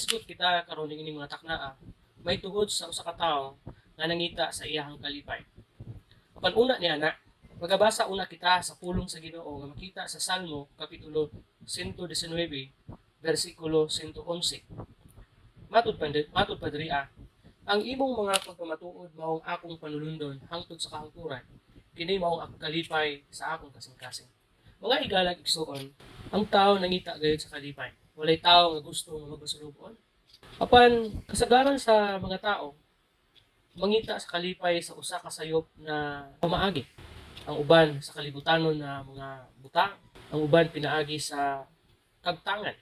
Mahisgot kita karon ning mga taknaa, may tungod sa usa ka tawo nga nangita sa iyahang kalipay. Apan una niya na, magabasa una kita sa pulong sa Ginoo nga makita sa Salmo kapitulo 119 bersikulo 111. Matud pa diri, ang imong mga pagpamatuod maong akong panulundon hangtod sa kahangturan, kini maong akong kalipay sa akong kasing-kasing. Mga higalag igsuon, ang tao nangita gayud sa kalipay. Walay tao nga gusto nga magpasulubon. Apan kasagaran sa mga tao, mangita sa kalipay sa usa ka sayop na pamaagi. Ang uban sa kalibutanon na mga butang, ang uban pinaagi sa kagtangan.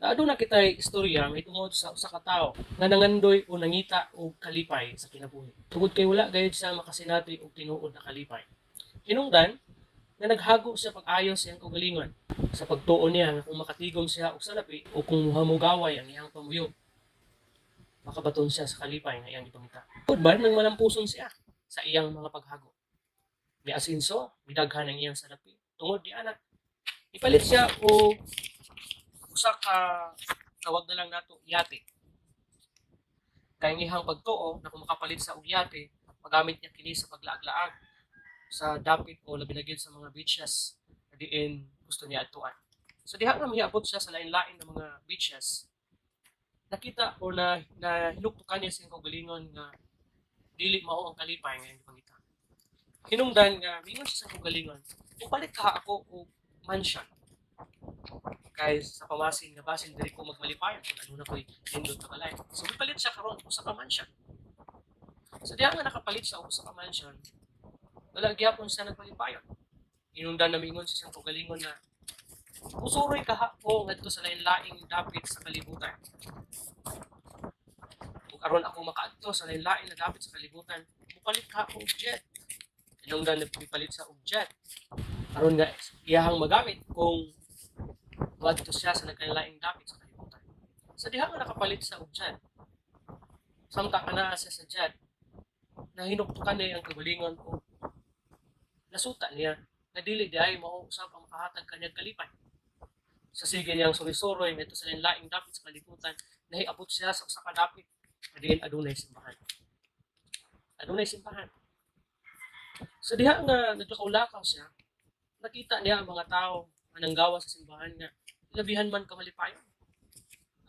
Aduna kitay istorya may tungod sa usa ka tawo nga nangandoy o nangita og kalipay sa kinabuhi. Tungod kay wala gayud siya makasinati og tinuod na kalipay. Hinungdan nga naghago siya pag-ayo sa iyang kaugalingon sa pagtuon niya nga kung makatigom siya og salapi o kung muhamugaway ang iyang pamuyo, makabaton siya sa kalipay nga iyang ipangita. Tungod ba nang malampuson siya sa iyang mga paghago. May asinso, midaghan ang iyang salapi. Tungod di ana, ipalit siya o usa ka tawag na lang nato yate. Kay ngihang pagtuo na kung makapalit sa og yate, magamit niya kini sa paglaag-laag sa dapit o labi na gyud sa mga beaches na diin gusto niya atuan. So diha nga miabot siya sa lain-lain ng mga beaches. Nakita o na hinuktukan niya sa kaugalingon nga dili mao ang kalipay nga iyang gipangita. Hinungdan nga mingon siya sa kaugalingon, "Upalit ka ako og mansion." Kay sa pamasin nga basin diri ko magmalipayon kung ano na ko'y nindot na balay. So mipalit siya karon usa ka mansion. So diha nga nakapalit siya og usa ka mansion, wala gyapon siya nagmalipayon. Hinungdan na mingon siya sa kaugalingon nga, "Usuroy ka ko ngadto sa lain-laing dapit sa kalibutan. Kung aron ako makaadto sa lain-laing na dapit sa kalibutan, mupalit ka og jet." Hinungdan na mipalit sa og jet. Aron nga iyahang magamit kung wadto siya sa nagkalaing dapit sa kalibutan. Sa diha nga nakapalit sa og jet, samtang anaa siya sa jet, na hinuktukan niya ang kaugalingon o nasuta niya na dili di ay mao usab ang makahatag kanyang kalipay. Sa sige niyang sulisuroy nito sa laing dapit sa kalibutan, nahiabot siya sa usa ka dapit na diin adunay simbahan. Adunay simbahan. Sa diha nga nagkaulakaw siya, nakita niya ang mga tao nga nanggawa sa simbahan nga labihan man kamalipayon.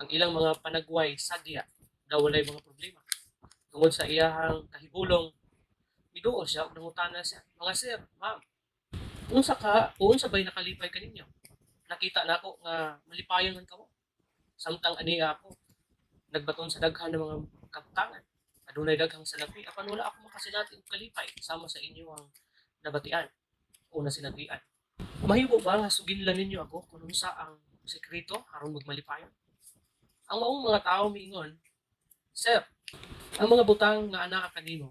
Ang ilang mga panagway sadya daw walay mga problema. Tungod sa iyahang kahibulong, miduol siya ug nangutana siya, "Mga sir, ma'am, unsa bay nakalipay kaninyo? Nakita nako nga malipayon man kamo. Samtang aniya ako nagbaton sa daghan ng mga kaptangan. Adunay daghang salapi apan wala ako makasinati og kalipay sama sa inyo ang nabatian o nasinatian. Mahimo ba nga suginlan ninyo ako kung unsa ang sekreto aron magmalipayon?" Ang maong mga tao miingon, "Sir, ang mga butang nga anaa kanimo,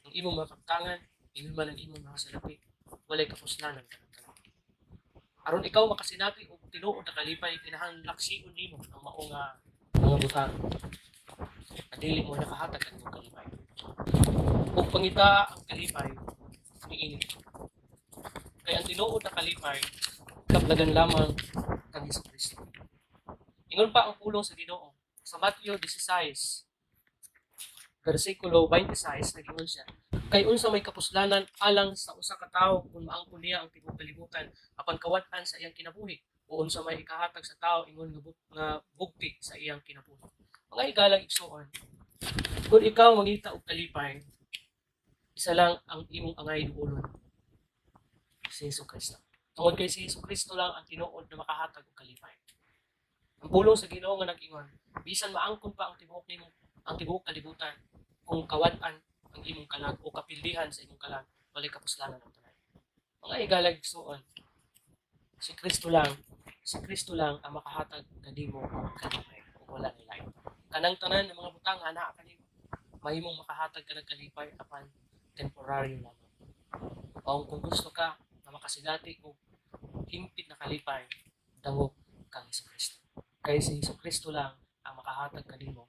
ang imong mga kaptangan, ingon man ang imong mga salapi, walay kapuslanan kanang aron ikaw makasinati og tinuod na kalipay, kinahanglan laksiyon nimo ang maong mga butang. At dili mo nakahatag ang imong kalipay. Ug pangita ang kalipay niini. Kay ang tinuod na kalipay kablagan lamang kang Kristo. Ingon pa ang pulong sa Ginoo sa Mateo 16 versikulo 26 nagingon siya, "Kay unsa may kapuslanan alang sa usa ka tawo kung maangkon niya ang tibuok kalibutan apan kawat-an sa iyang kinabuhi o unsa may ikahatag sa tawo ingon nga bugti sa iyang kinabuhi." Mga higalang igsuon, kung ikaw mangita og kalipay, isa lang ang imong angay duolon, si Jesucristo. Tungod kay si Jesucristo lang ang tinuod na makahatag og kalipay. Ang pulong sa Ginoo nga nag-ingon, bisan maangkon pa ang tibuok kalibutan, kung kawat-an ang imong kalag o kapildihan sa imong kalag, walay kapuslanan ang tanan. Mga higalag igsuon, si Kristo lang ang makahatag kanimo og kalipay ug wala ni lain. Kanang tanan ng mga butang nga anaa kanimo, mahimong makahatag ka ng kalipay apan temporaryo lamang. O kung gusto ka na makasilati og hingpit na kalipay, dangog kang Jesucristo. Kay si Jesucristo lang ang makahatag kanimo